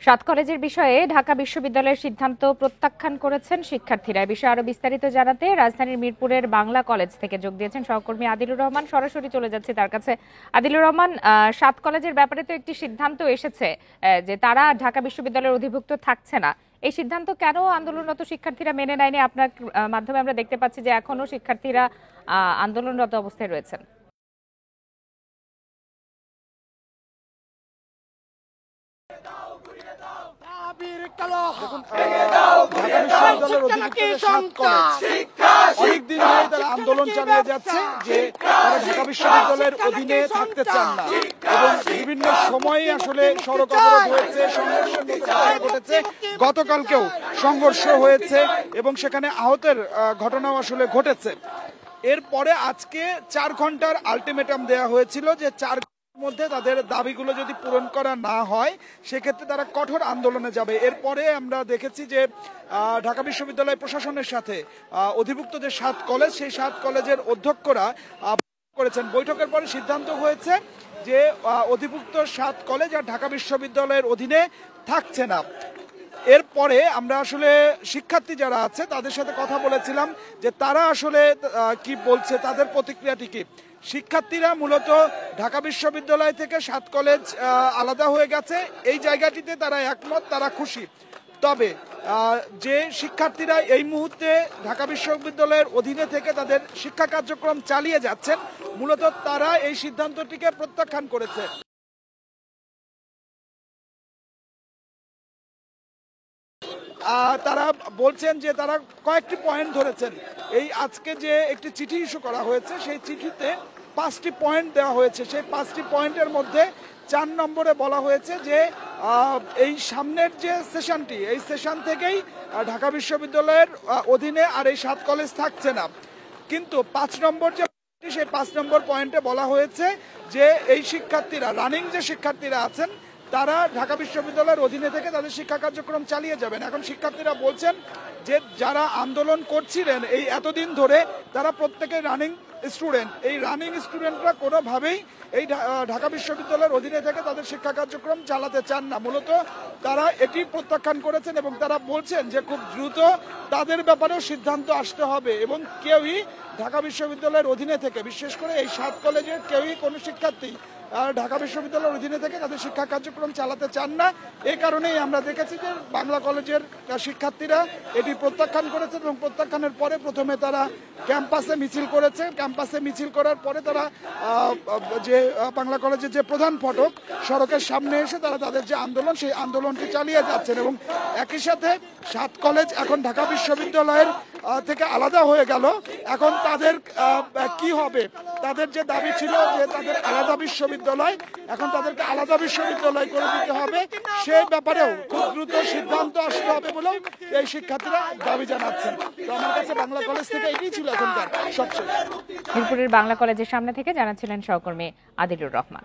সাত কলেজের বিষয়ে ঢাকা বিশ্ববিদ্যালয়ের সিদ্ধান্ত প্রত্যাখ্যান করেছেন শিক্ষার্থীরা। এ বিষয়ে আরো বিস্তারিত জানাতে রাজধানীর মিরপুরের বাংলা কলেজ থেকে যোগ দিয়েছেন সহকর্মী আদিলুর রহমান। সরাসরি চলে যাচ্ছে তার কাছে। আদিলুর রহমান, সাত কলেজের ব্যাপারে তো একটি সিদ্ধান্ত এসেছে যে তারা ঢাকা বিশ্ববিদ্যালয়ের অধিভুক্ত থাকছে না। এই সিদ্ধান্ত কেন আন্দোলনরত শিক্ষার্থীরা মেনে নেয়নি? আপনার মাধ্যমে আমরা দেখতে পাচ্ছি যে এখনো শিক্ষার্থীরা আন্দোলনরত অবস্থায় রয়েছেন। অনেকদিন ধরে তারা আন্দোলন চালিয়ে যাচ্ছে যে তারা ঢাকা বিশ্ববিদ্যালয়ের অধীনে থাকতে চান না এবং বিভিন্ন সময়ে আসলে সড়ক অবরোধ হয়েছে, সংঘর্ষের ঘটনা ঘটেছে। গতকালকেও সংঘর্ষ হয়েছে এবং সেখানে আহতের ঘটনাও আসলে ঘটেছে। এরপরে আজকে 4 ঘন্টার আলটিমেটাম দেওয়া হয়েছিল যে 4 মধ্যে তাদের দাবিগুলো যদি পূরণ করা না হয় সেক্ষেত্রে তারা কঠোর আন্দোলনে যাবে। এরপরে আমরা দেখেছি যে ঢাকা বিশ্ববিদ্যালয় প্রশাসনের সাথে অধিভুক্ত যে 7 কলেজ, সেই 7 কলেজের অধ্যক্ষরা করেছেন। বৈঠকের পরে সিদ্ধান্ত হয়েছে যে অধিভুক্ত 7 কলেজ আর ঢাকা বিশ্ববিদ্যালয়ের অধীনে থাকছে না। এরপরে আমরা আসলে শিক্ষার্থী যারা আছে তাদের সাথে কথা বলেছিলাম যে তারা আসলে কি বলছে, তাদের প্রতিক্রিয়াটি কি। শিক্ষার্থীরা মূলত ঢাকা বিশ্ববিদ্যালয় থেকে 7 কলেজ আলাদা হয়ে গেছে, এই জায়গাটিতে তারা একমত, তারা খুশি। তবে যে শিক্ষার্থীরা এই মুহূর্তে ঢাকা বিশ্ববিদ্যালয়ের অধীনে থেকে তাদের শিক্ষা কার্যক্রম চালিয়ে যাচ্ছেন, মূলত তারা এই সিদ্ধান্তটিকে প্রত্যাখ্যান করেছে। তারা বলছেন যে তারা কয়েকটি পয়েন্ট ধরেছেন। এই আজকে যে একটি চিঠি ইস্যু করা হয়েছে সেই চিঠিতে 5টি পয়েন্ট দেওয়া হয়েছে। সেই 5টি পয়েন্টের মধ্যে 4 নম্বরে বলা হয়েছে যে এই সামনের যে সেশনটি, এই সেশন থেকেই ঢাকা বিশ্ববিদ্যালয়ের অধীনে আর এই 7 কলেজ থাকছে না। কিন্তু 5 নম্বর যে সেই 5 নম্বর পয়েন্টে বলা হয়েছে যে এই শিক্ষার্থীরা, রানিং যে শিক্ষার্থীরা আছেন তারা ঢাকা বিশ্ববিদ্যালয়ের অধীনে থেকে তাদের শিক্ষা কার্যক্রম চালিয়ে যাবেন। এখন শিক্ষার্থীরা বলছেন যে যারা আন্দোলন করছিলেন এই এতদিন ধরে তারা প্রত্যেকে রানিং স্টুডেন্ট, এই রানিং স্টুডেন্টরা কোনোভাবেই এই ঢাকা বিশ্ববিদ্যালয়ের অধীনে থেকে তাদের শিক্ষা কার্যক্রম চালাতে চান না। মূলত তারা এটি প্রত্যাখ্যান করেছেন এবং তারা বলছেন যে খুব দ্রুত তাদের ব্যাপারেও সিদ্ধান্ত আসতে হবে এবং কেউই ঢাকা বিশ্ববিদ্যালয়ের অধীনে থেকে, বিশেষ করে এই 7 কলেজের কেউই কোনো শিক্ষার্থী ঢাকা বিশ্ববিদ্যালয়ের অধীনে থেকে তাদের শিক্ষা কার্যক্রম চালাতে চান না। এই কারণেই আমরা দেখেছি যে বাংলা কলেজের শিক্ষার্থীরা এটি প্রত্যাখ্যান করেছেন এবং প্রত্যাখ্যানের পরে প্রথমে তারা ক্যাম্পাসে মিছিল করেছে। ক্যাম্পাসে মিছিল করার পরে তারা যে বাংলা কলেজের যে প্রধান ফটক, সড়কের সামনে এসে তারা তাদের যে আন্দোলন, সেই আন্দোলনটি চালিয়ে যাচ্ছেন এবং একই সাথে 7 কলেজ এখন ঢাকা বিশ্ববিদ্যালয়ের থেকে আলাদা হয়ে গেল। এখন তাদের কি হবে? তাদের যে দাবি ছিল যে তাদের আলাদা বিশ্ববিদ্যালয়, এখন তাদেরকে আলাদা বিশ্ববিদ্যালয় করে দিতে হবে, সেই ব্যাপারেও খুব দ্রুত সিদ্ধান্ত আসতে হবে বলেও এই শিক্ষার্থীরা দাবি জানাচ্ছেন। তো আমার কাছে বাংলা কলেজ থেকে এটাই ছিল এখনকার সবচেয়ে। মিরপুরের বাংলা কলেজের সামনে থেকে জানাচ্ছিলেন সহকর্মী আদিলুর রহমান।